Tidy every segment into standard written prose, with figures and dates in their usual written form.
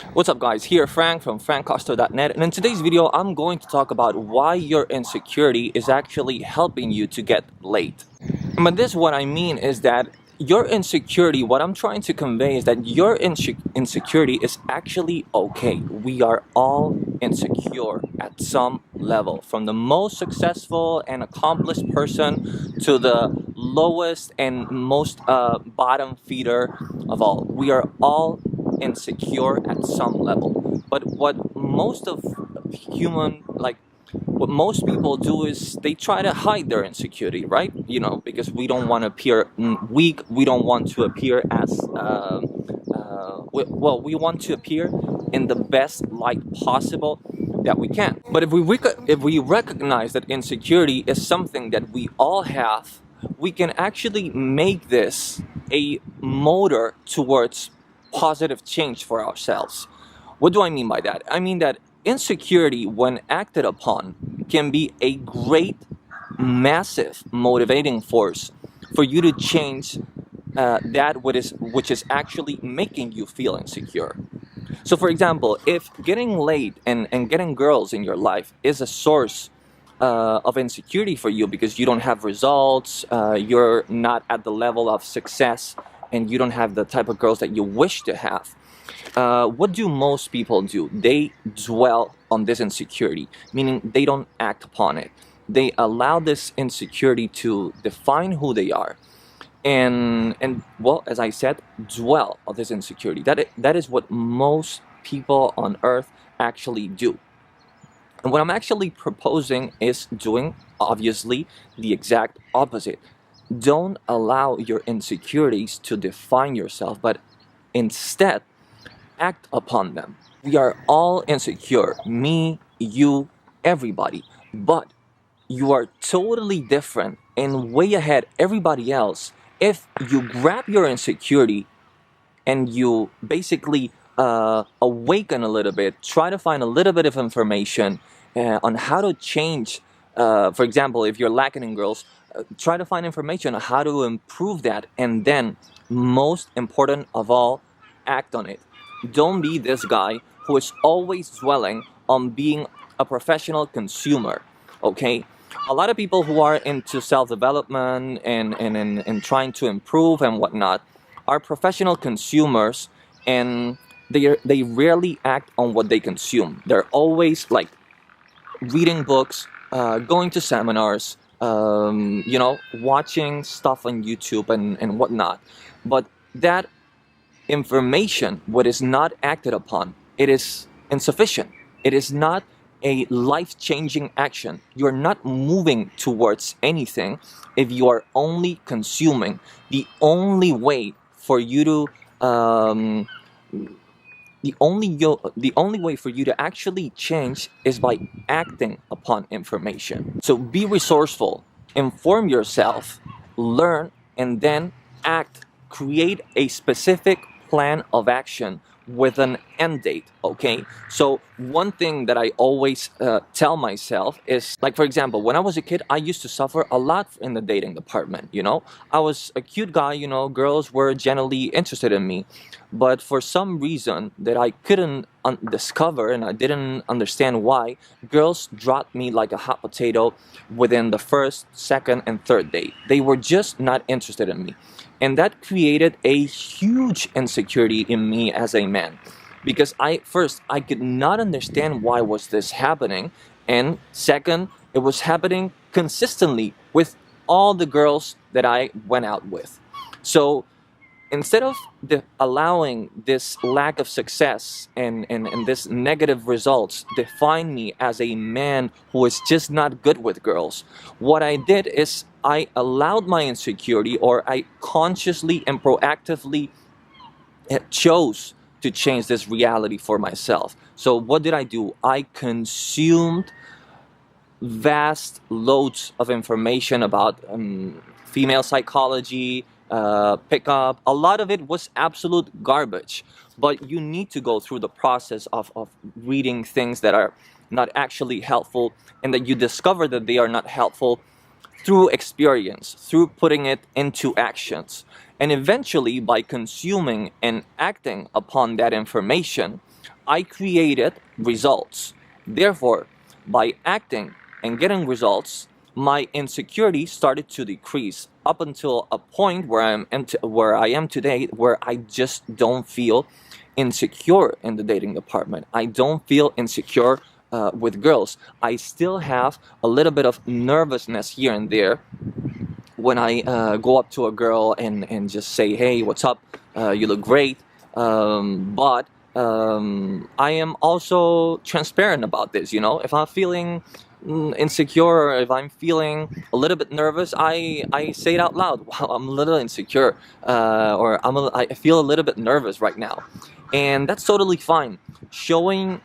What's up guys, here Frank from frankcosto.net, and in today's video I'm going to talk about why your insecurity is actually helping you to get laid. And by this what I mean is that your insecurity, what I'm trying to convey is that your insecurity is actually okay. We are all insecure at some level, from the most successful and accomplished person to the lowest and most bottom feeder of all. We are all insecure at some level. But what most people do is they try to hide their insecurity, right? Because we don't want to appear weak. We don't want to appear as we want to appear in the best light possible that we can. But if we recognize that insecurity is something that we all have, we can actually make this a motor towards positive change for ourselves. What do I mean by that? I mean that insecurity, when acted upon, can be a great, massive motivating force for you to change which is actually making you feel insecure. So for example, if getting laid and getting girls in your life is a source of insecurity for you because you don't have results, you're not at the level of success, and you don't have the type of girls that you wish to have, what do most people do? They dwell on this insecurity, meaning they don't act upon it. They allow this insecurity to define who they are, and well, as I said, dwell on this insecurity. That is what most people on earth actually do. And what I'm actually proposing is doing, obviously, the exact opposite. Don't allow your insecurities to define yourself, but instead act upon them. We are all insecure, me, you, everybody, but you are totally different and way ahead everybody else if you grab your insecurity and you basically awaken a little bit, try to find a little bit of information on how to change. For example, if you're lacking in girls, try to find information on how to improve that, and then, most important of all, act on it. Don't be this guy who is always dwelling on being a professional consumer, okay? A lot of people who are into self-development and trying to improve and whatnot are professional consumers, and they rarely act on what they consume. They're always like reading books, going to seminars, watching stuff on YouTube and whatnot. But that information, what is not acted upon, it is insufficient. It is not a life-changing action. You're not moving towards anything if you are only consuming. The only way for you to the only way for you to actually change is by acting upon information. So be resourceful, inform yourself, learn, and then act. Create a specific plan of action with an end date, okay? So one thing that I always tell myself is, like, for example, when I was a kid, I used to suffer a lot in the dating department, I was a cute guy, girls were generally interested in me, but for some reason that I couldn't discover, and I didn't understand why, girls dropped me like a hot potato within the first, second, and third date. They were just not interested in me. And that created a huge insecurity in me as a man, because I could not understand why was this happening, and second, it was happening consistently with all the girls that I went out with. So instead of allowing this lack of success and this negative results define me as a man who is just not good with girls, what I did is I allowed my insecurity, or I consciously and proactively chose to change this reality for myself. So what did I do? I consumed vast loads of information about female psychology, pickup. A lot of it was absolute garbage, but you need to go through the process of reading things that are not actually helpful, and that you discover that they are not helpful through experience, through putting it into actions. And eventually, by consuming and acting upon that information, I created results. Therefore, by acting and getting results, my insecurity started to decrease up until a point where I am today, where I just don't feel insecure in the dating department. I don't feel insecure with girls. I still have a little bit of nervousness here and there when I go up to a girl and just say, hey, what's up? You look great. But I am also transparent about this, you know? If I'm feeling insecure, or if I'm feeling a little bit nervous, I say it out loud. Wow, I'm a little insecure, or I feel a little bit nervous right now. And that's totally fine. Showing,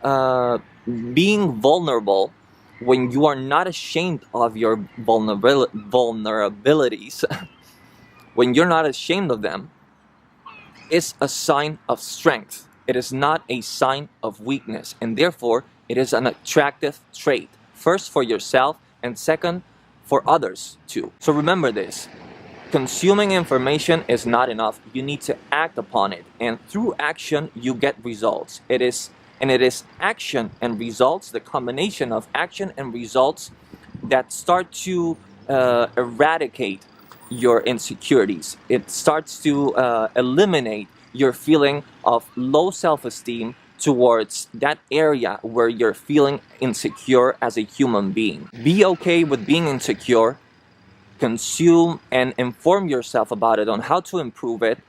being vulnerable when you are not ashamed of your vulnerabilities, when you're not ashamed of them, is a sign of strength. It is not a sign of weakness, and therefore it is an attractive trait, first for yourself and second for others too. So remember this: consuming information is not enough. You need to act upon it, and through action you get results. It is action and results, the combination of action and results, that start to eradicate your insecurities. It starts to eliminate your feeling of low self-esteem towards that area where you're feeling insecure as a human being. Be okay with being insecure. Consume and inform yourself about it, on how to improve it.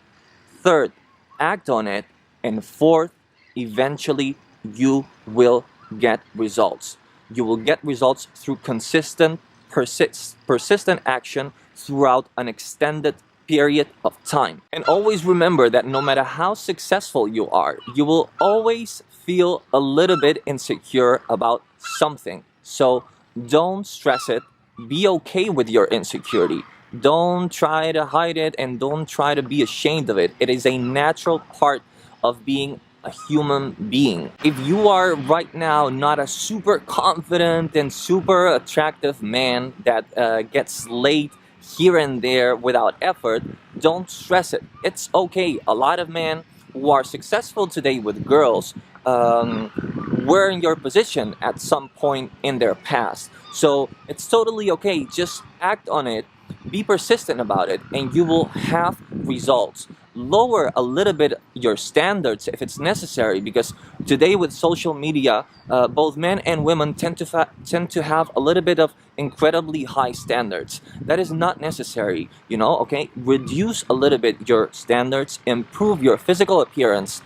Third, act on it. And fourth, eventually you will get results. You will get results through consistent, persistent action throughout an extended period of time. And always remember that no matter how successful you are, you will always feel a little bit insecure about something. So don't stress it. Be okay with your insecurity. Don't try to hide it, and don't try to be ashamed of it. It is a natural part of being a human being. If you are right now not a super confident and super attractive man that gets laid here and there without effort, don't stress it. It's okay. A lot of men who are successful today with girls were in your position at some point in their past. So it's totally okay. Just act on it. Be persistent about it, and you will have results. Lower a little bit your standards if it's necessary, because today with social media, both men and women tend to have a little bit of incredibly high standards. That is not necessary, you know, okay? Reduce a little bit your standards, improve your physical appearance,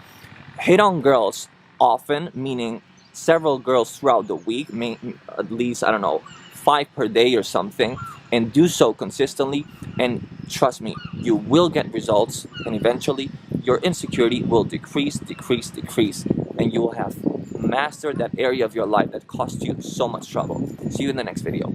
hit on girls often, meaning several girls throughout the week, at least, I don't know, 5 per day or something, and do so consistently, and trust me, you will get results, and eventually your insecurity will decrease, and you will have mastered that area of your life that cost you so much trouble. See you in the next video.